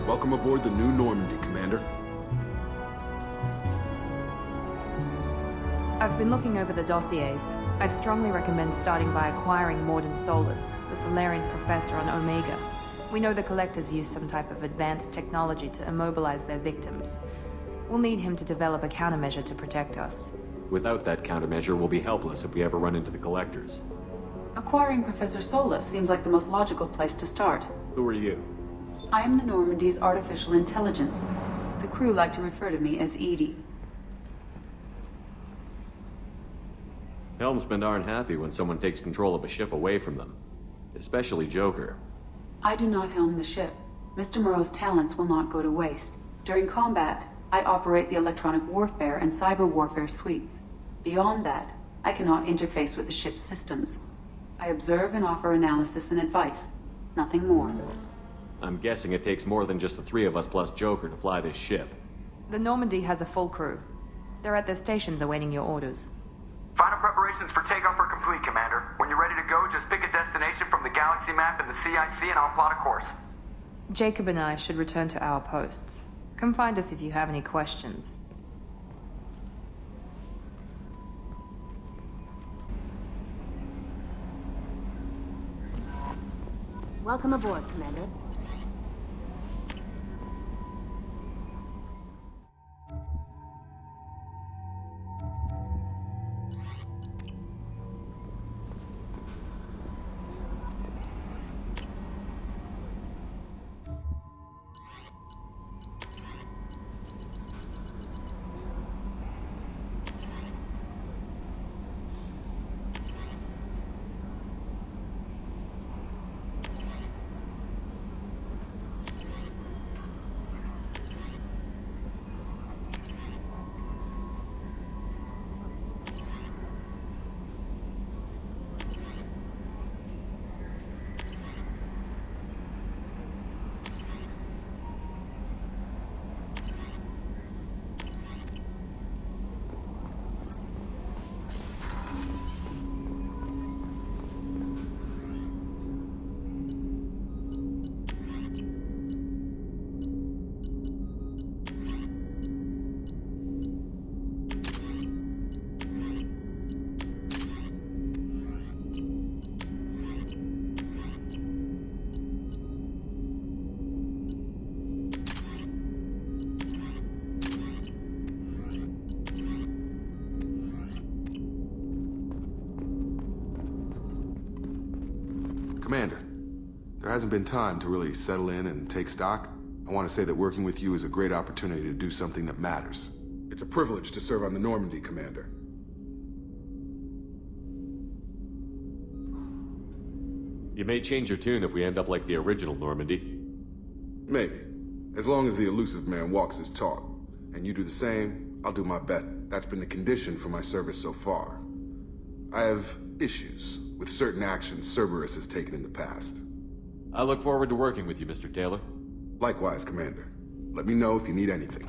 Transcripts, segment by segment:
Welcome aboard the new Normandy, Commander. I've been looking over the dossiers. I'd strongly recommend starting by acquiring Morden Solus, the Solarian professor on Omega. We know the Collectors use some type of advanced technology to immobilize their victims. We'll need him to develop a countermeasure to protect us. Without that countermeasure, we'll be helpless if we ever run into the Collectors. Acquiring Professor Solus seems like the most logical place to start. Who are you? I am the Normandy's artificial intelligence. The crew like to refer to me as Edie. Helmsmen aren't happy when someone takes control of a ship away from them. Especially Joker. I do not helm the ship. Mr. Muro's talents will not go to waste. During combat, I operate the electronic warfare and cyber warfare suites. Beyond that, I cannot interface with the ship's systems. I observe and offer analysis and advice. Nothing more. I'm guessing it takes more than just the three of us plus Joker to fly this ship. The Normandy has a full crew. They're at their stations awaiting your orders. Final preparations for takeoff are complete, Commander. When you're ready to go, just pick a destination from the galaxy map in the CIC and I'll plot a course. Jacob and I should return to our posts. Come find us if you have any questions. Welcome aboard, Commander. Commander, there hasn't been time to really settle in and take stock. I want to say that working with you is a great opportunity to do something that matters. It's a privilege to serve on the Normandy, Commander. You may change your tune if we end up like the original Normandy. Maybe. As long as the elusive man walks his talk. And you do the same, I'll do my best. That's been the condition for my service so far. I have issues with certain actions Cerberus has taken in the past. I look forward to working with you, Mr. Taylor. Likewise, Commander. Let me know if you need anything.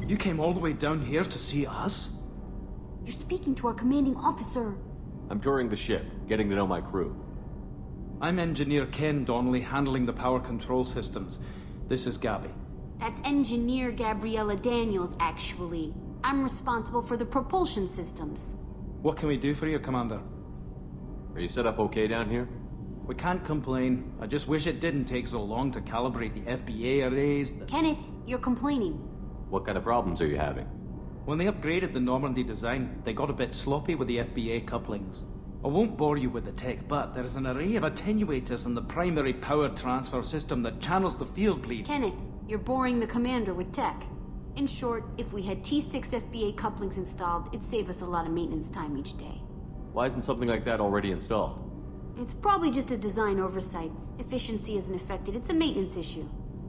You came all the way down here to see us? You're speaking to our commanding officer. I'm touring the ship, getting to know my crew. I'm Engineer Ken Donnelly, handling the power control systems. This is Gabby. That's Engineer Gabriella Daniels, actually. I'm responsible for the propulsion systems. What can we do for you, Commander? Are you set up okay down here? We can't complain. I just wish it didn't take so long to calibrate the FBA arrays. Kenneth, you're complaining. What kind of problems are you having? When they upgraded the Normandy design, they got a bit sloppy with the FBA couplings. I won't bore you with the tech, but there is an array of attenuators in the primary power transfer system that channels the field bleed. Kenneth, you're boring the commander with tech. In short, if we had T6 FBA couplings installed, it'd save us a lot of maintenance time each day. Why isn't something like that already installed? It's probably just a design oversight. Efficiency isn't affected, it's a maintenance issue.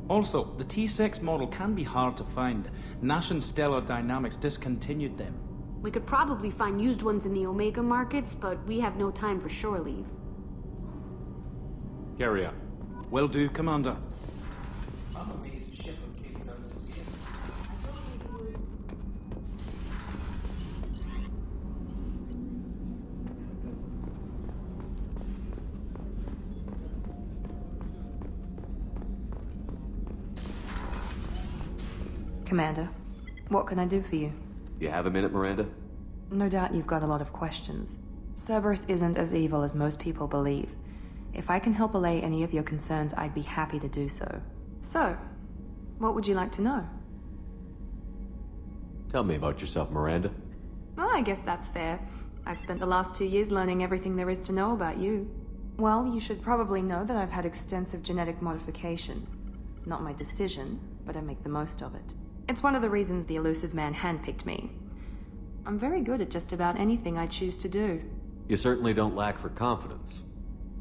Also, the T6 model can be hard to find. Nash and Stellar Dynamics discontinued them. We could probably find used ones in the Omega markets, but we have no time for shore leave. Carry on. Will do, Commander. I'm amazed Shepard came down to see us. Commander, what can I do for you? You have a minute, Miranda? No doubt you've got a lot of questions. Cerberus isn't as evil as most people believe. If I can help allay any of your concerns, I'd be happy to do so. So, what would you like to know? Tell me about yourself, Miranda. Oh, I guess that's fair. I've spent the last 2 years learning everything there is to know about you. Well, you should probably know that I've had extensive genetic modification. Not my decision, but I make the most of it. It's one of the reasons the elusive man handpicked me. I'm very good at just about anything I choose to do. You certainly don't lack for confidence.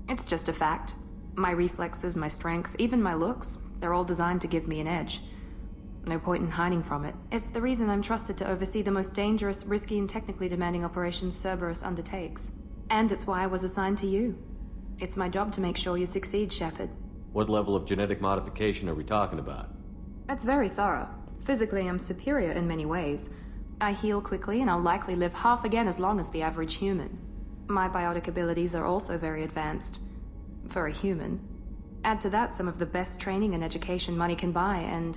It's just a fact. My reflexes, my strength, even my looks, they're all designed to give me an edge. No point in hiding from it. It's the reason I'm trusted to oversee the most dangerous, risky, and technically demanding operations Cerberus undertakes. And it's why I was assigned to you. It's my job to make sure you succeed, Shepard. What level of genetic modification are we talking about? That's very thorough. Physically, I'm superior in many ways. I heal quickly, and I'll likely live half again as long as the average human. My biotic abilities are also very advanced. For a human. Add to that some of the best training and education money can buy, and,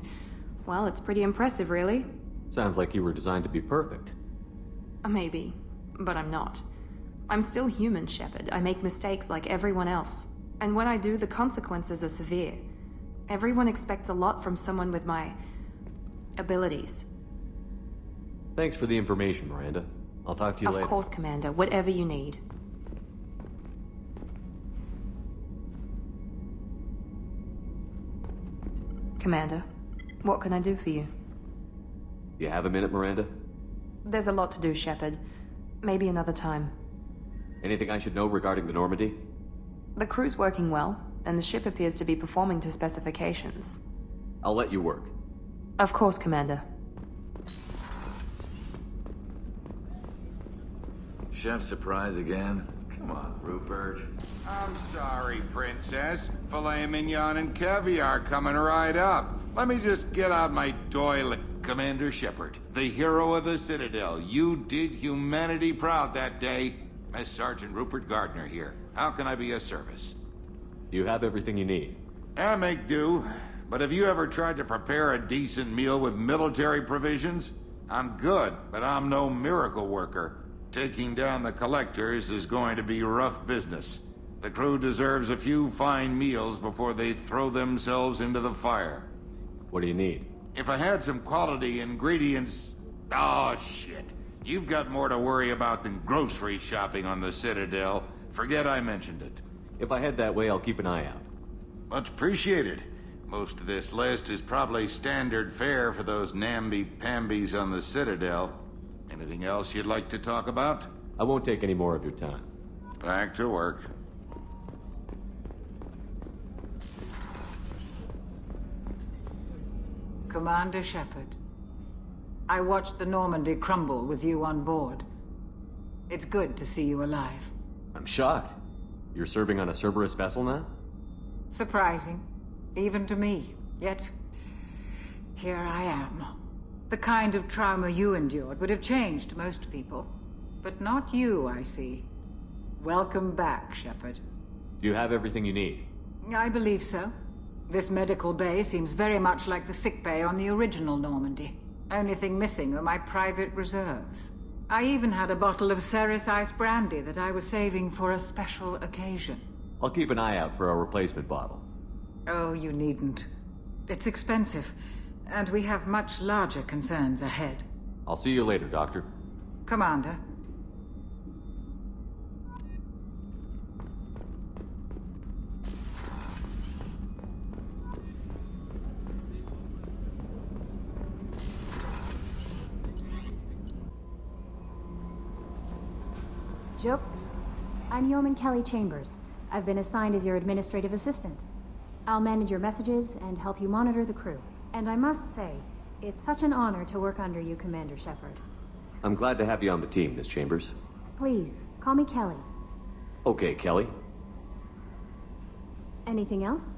well, it's pretty impressive, really. Sounds like you were designed to be perfect. Maybe, but I'm not. I'm still human, Shepard. I make mistakes like everyone else. And when I do, the consequences are severe. Everyone expects a lot from someone with my abilities. Thanks for the information, Miranda. I'll talk to you later. Of course, Commander. Whatever you need. Commander, what can I do for you? You have a minute, Miranda? There's a lot to do, Shepard. Maybe another time. Anything I should know regarding the Normandy? The crew's working well, and the ship appears to be performing to specifications. I'll let you work. Of course, Commander. Chef surprise again? Come on, Rupert. I'm sorry, Princess. Filet mignon and caviar coming right up. Let me just get out my doily. Commander Shepard, the hero of the Citadel. You did humanity proud that day. Mess Sergeant Rupert Gardner here. How can I be of service? You have everything you need. I make do. But have you ever tried to prepare a decent meal with military provisions? I'm good, but I'm no miracle worker. Taking down the collectors is going to be rough business. The crew deserves a few fine meals before they throw themselves into the fire. What do you need? If I had some quality ingredients... Oh, shit. You've got more to worry about than grocery shopping on the Citadel. Forget I mentioned it. If I head that way, I'll keep an eye out. Much appreciated. Most of this list is probably standard fare for those namby-pambies on the Citadel. Anything else you'd like to talk about? I won't take any more of your time. Back to work. Commander Shepard, I watched the Normandy crumble with you on board. It's good to see you alive. I'm shocked. You're serving on a Cerberus vessel now? Surprising, even to me. Yet, here I am. The kind of trauma you endured would have changed most people. But not you, I see. Welcome back, Shepard. Do you have everything you need? I believe so. This medical bay seems very much like the sick bay on the original Normandy. Only thing missing are my private reserves. I even had a bottle of Ceres Ice brandy that I was saving for a special occasion. I'll keep an eye out for a replacement bottle. Oh, you needn't. It's expensive, and we have much larger concerns ahead. I'll see you later, Doctor. Commander. Joe, I'm Yeoman Kelly Chambers. I've been assigned as your administrative assistant. I'll manage your messages and help you monitor the crew. And I must say, it's such an honor to work under you, Commander Shepard. I'm glad to have you on the team, Miss Chambers. Please, call me Kelly. Okay, Kelly. Anything else?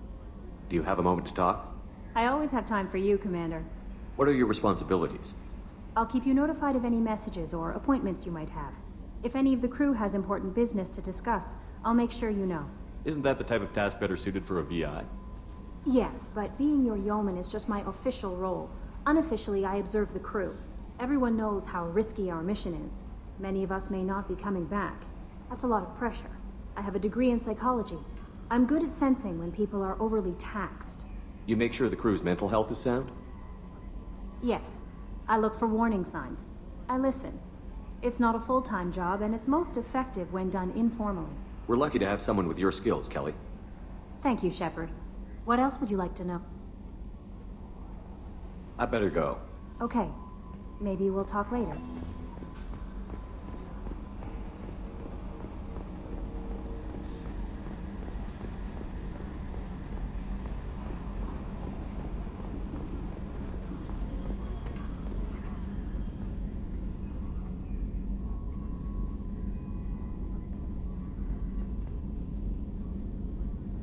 Do you have a moment to talk? I always have time for you, Commander. What are your responsibilities? I'll keep you notified of any messages or appointments you might have. If any of the crew has important business to discuss, I'll make sure you know. Isn't that the type of task better suited for a VI? Yes, but being your yeoman is just my official role. Unofficially, I observe the crew. Everyone knows how risky our mission is. Many of us may not be coming back. That's a lot of pressure. I have a degree in psychology. I'm good at sensing when people are overly taxed. You make sure the crew's mental health is sound? Yes. I look for warning signs. I listen. It's not a full-time job, and it's most effective when done informally. We're lucky to have someone with your skills, Kelly. Thank you, Shepard. What else would you like to know? I better go. Okay. Maybe we'll talk later.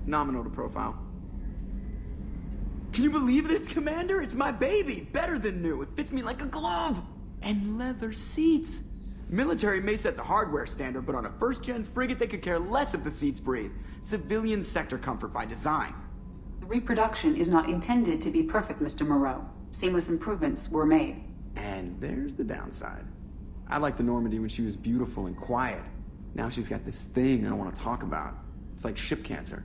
Nominal to profile. Can you believe this, Commander? It's my baby! Better than new. It fits me like a glove! And leather seats! Military may set the hardware standard, but on a first-gen frigate, they could care less if the seats breathe. Civilian sector comfort by design. The reproduction is not intended to be perfect, Mr. Muro. Seamless improvements were made. And there's the downside. I liked the Normandy when she was beautiful and quiet. Now she's got this thing I don't want to talk about. It's like ship cancer.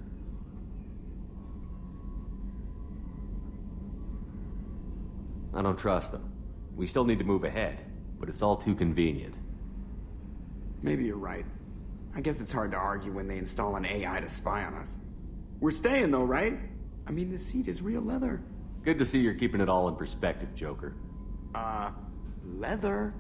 I don't trust them. We still need to move ahead, but it's all too convenient. Maybe you're right. I guess it's hard to argue when they install an AI to spy on us. We're staying though, right? I mean, the seat is real leather. Good to see you're keeping it all in perspective, Joker. Leather?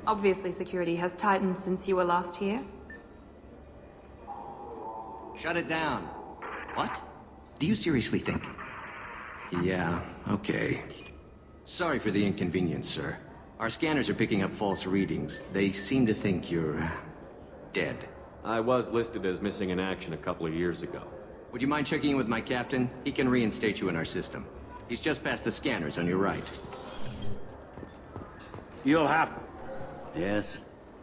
Obviously, security has tightened since you were last here. Shut it down. What? Do you seriously think? Yeah, okay. Sorry for the inconvenience, sir. Our scanners are picking up false readings. They seem to think you're... dead. I was listed as missing in action a couple of years ago. Would you mind checking in with my captain? He can reinstate you in our system. He's just past the scanners on your right. You'll have... Yes,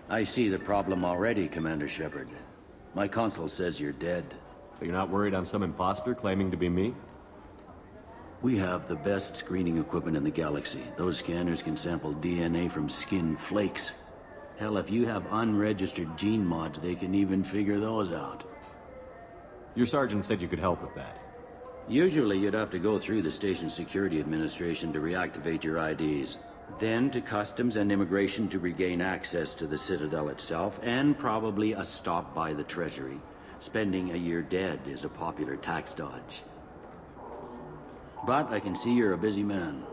I see the problem already, Commander Shepard. My console says you're dead. But you're not worried I'm some imposter claiming to be me? We have the best screening equipment in the galaxy. Those scanners can sample DNA from skin flakes. Hell, if you have unregistered gene mods, they can even figure those out. Your sergeant said you could help with that. Usually you'd have to go through the station security administration to reactivate your IDs. Then to customs and immigration to regain access to the Citadel itself, and probably a stop by the Treasury. Spending a year dead is a popular tax dodge. But I can see you're a busy man.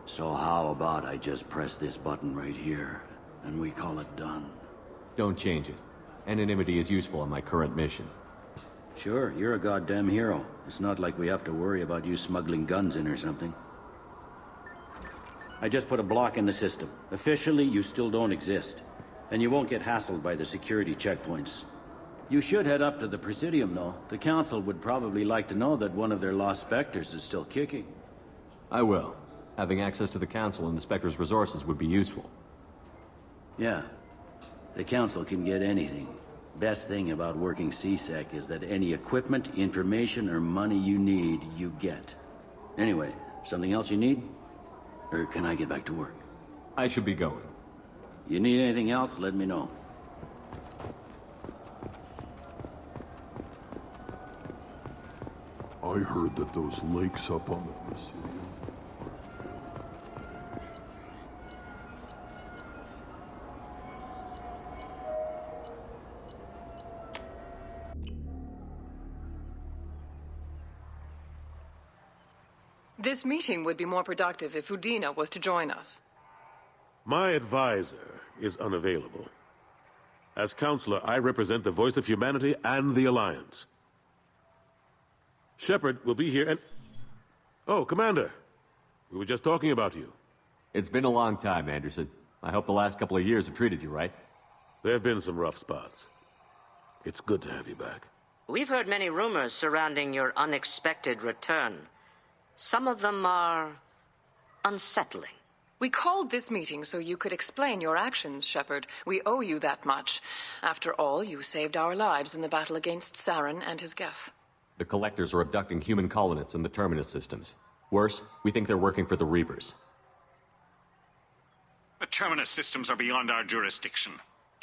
So how about I just press this button right here, and we call it done? Don't change it. Anonymity is useful on my current mission. Sure, you're a goddamn hero. It's not like we have to worry about you smuggling guns in or something. I just put a block in the system. Officially, you still don't exist. And you won't get hassled by the security checkpoints. You should head up to the Presidium, though. The Council would probably like to know that one of their lost Spectres is still kicking. I will. Having access to the Council and the Spectre's resources would be useful. Yeah. The Council can get anything. Best thing about working CSEC is that any equipment, information, or money you need, you get. Anyway, something else you need? Or can I get back to work? I should be going. You need anything else, let me know. I heard that those lakes up on the Presidium are filled. This meeting would be more productive if Udina was to join us. My advisor is unavailable. As counselor, I represent the voice of humanity and the Alliance. Shepard will be here and... Oh, Commander. We were just talking about you. It's been a long time, Anderson. I hope the last couple of years have treated you right. There have been some rough spots. It's good to have you back. We've heard many rumors surrounding your unexpected return. Some of them are unsettling. We called this meeting so you could explain your actions, Shepard. We owe you that much. After all, you saved our lives in the battle against Saren and his Geth. The Collectors are abducting human colonists in the Terminus systems. Worse, we think they're working for the Reapers. The Terminus systems are beyond our jurisdiction.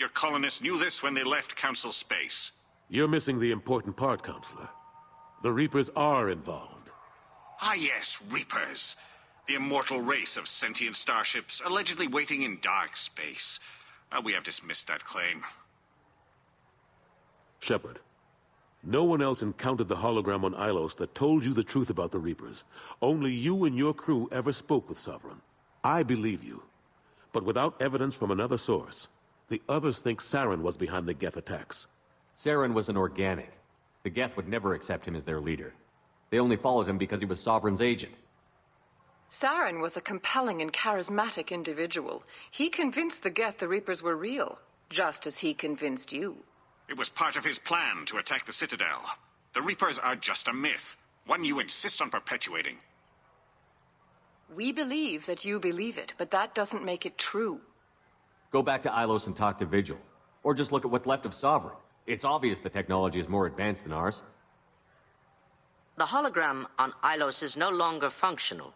Your colonists knew this when they left Council space. You're missing the important part, Counselor. The Reapers are involved. Ah yes, Reapers. The immortal race of sentient starships allegedly waiting in dark space. We have dismissed that claim. Shepard, no one else encountered the hologram on Ilos that told you the truth about the Reapers. Only you and your crew ever spoke with Sovereign. I believe you. But without evidence from another source, the others think Saren was behind the Geth attacks. Saren was an organic. The Geth would never accept him as their leader. They only followed him because he was Sovereign's agent. Saren was a compelling and charismatic individual. He convinced the Geth the Reapers were real, just as he convinced you. It was part of his plan to attack the Citadel. The Reapers are just a myth, one you insist on perpetuating. We believe that you believe it, but that doesn't make it true. Go back to Ilos and talk to Vigil. Or just look at what's left of Sovereign. It's obvious the technology is more advanced than ours. The hologram on Ilos is no longer functional,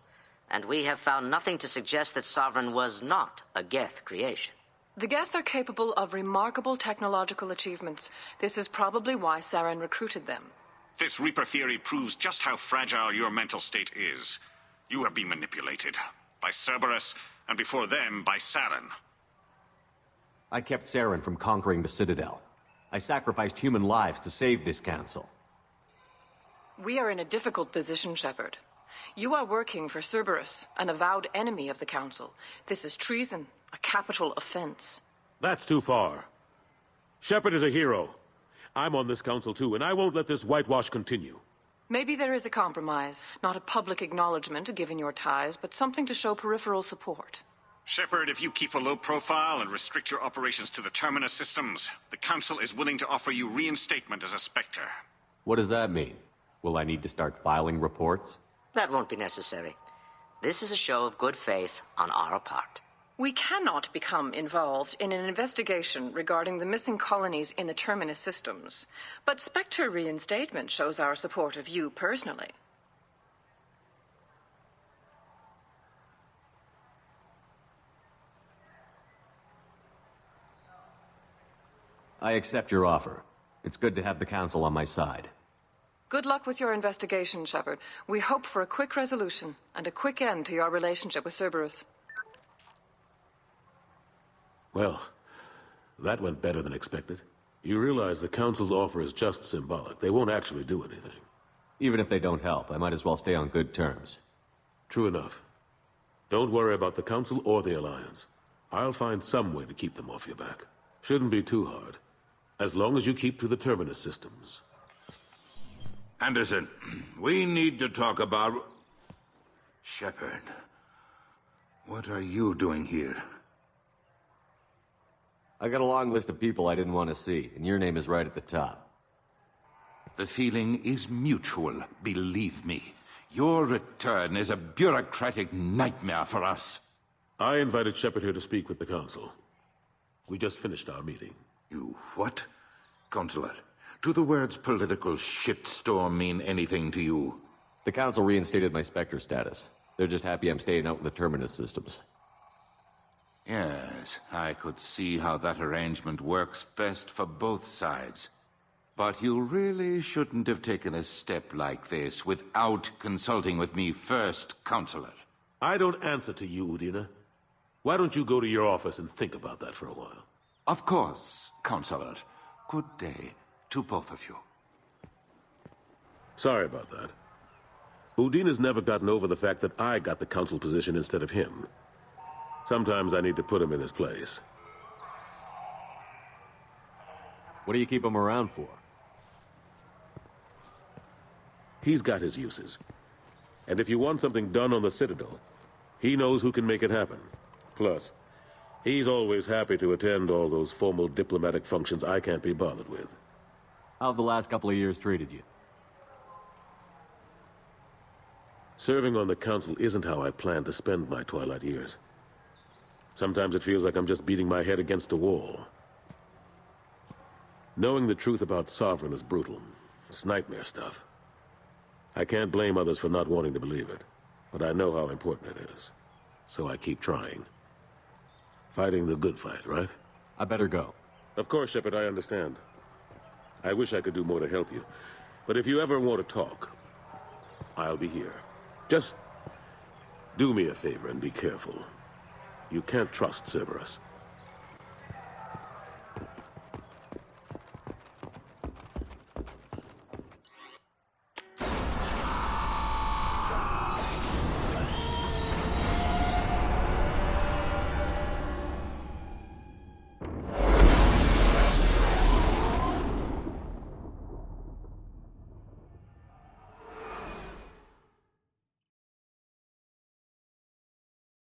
and we have found nothing to suggest that Sovereign was not a Geth creation. The Geth are capable of remarkable technological achievements. This is probably why Saren recruited them. This Reaper theory proves just how fragile your mental state is. You have been manipulated. By Cerberus, and before them, by Saren. I kept Saren from conquering the Citadel. I sacrificed human lives to save this council. We are in a difficult position, Shepard. You are working for Cerberus, an avowed enemy of the Council. This is treason, a capital offense. That's too far. Shepard is a hero. I'm on this council too, and I won't let this whitewash continue. Maybe there is a compromise. Not a public acknowledgement given your ties, but something to show peripheral support. Shepard, if you keep a low profile and restrict your operations to the Terminus systems, the Council is willing to offer you reinstatement as a Spectre. What does that mean? Will I need to start filing reports? That won't be necessary. This is a show of good faith on our part. We cannot become involved in an investigation regarding the missing colonies in the Terminus systems, but Spectre reinstatement shows our support of you personally. I accept your offer. It's good to have the Council on my side. Good luck with your investigation, Shepard. We hope for a quick resolution and a quick end to your relationship with Cerberus. Well, that went better than expected. You realize the Council's offer is just symbolic. They won't actually do anything. Even if they don't help, I might as well stay on good terms. True enough. Don't worry about the Council or the Alliance. I'll find some way to keep them off your back. Shouldn't be too hard. As long as you keep to the Terminus systems. Anderson, we need to talk about... Shepard, what are you doing here? I got a long list of people I didn't want to see, and your name is right at the top. The feeling is mutual, believe me. Your return is a bureaucratic nightmare for us. I invited Shepard here to speak with the Council. We just finished our meeting. You what? Consular, do the words political shitstorm mean anything to you? The Council reinstated my Spectre status. They're just happy I'm staying out in the Terminus systems. Yes, I could see how that arrangement works best for both sides. But you really shouldn't have taken a step like this without consulting with me first, Counselor. I don't answer to you, Udina. Why don't you go to your office and think about that for a while? Of course, Counselor. Good day to both of you. Sorry about that. Udina's never gotten over the fact that I got the Council position instead of him. Sometimes I need to put him in his place. What do you keep him around for? He's got his uses. And if you want something done on the Citadel, he knows who can make it happen. Plus, he's always happy to attend all those formal diplomatic functions I can't be bothered with. How have the last couple of years treated you? Serving on the Council isn't how I plan to spend my twilight years. Sometimes it feels like I'm just beating my head against a wall. Knowing the truth about Sovereign is brutal. It's nightmare stuff. I can't blame others for not wanting to believe it, but I know how important it is. So I keep trying. Fighting the good fight, right? I better go. Of course, Shepard, I understand. I wish I could do more to help you. But if you ever want to talk, I'll be here. Just do me a favor and be careful. You can't trust Cerberus.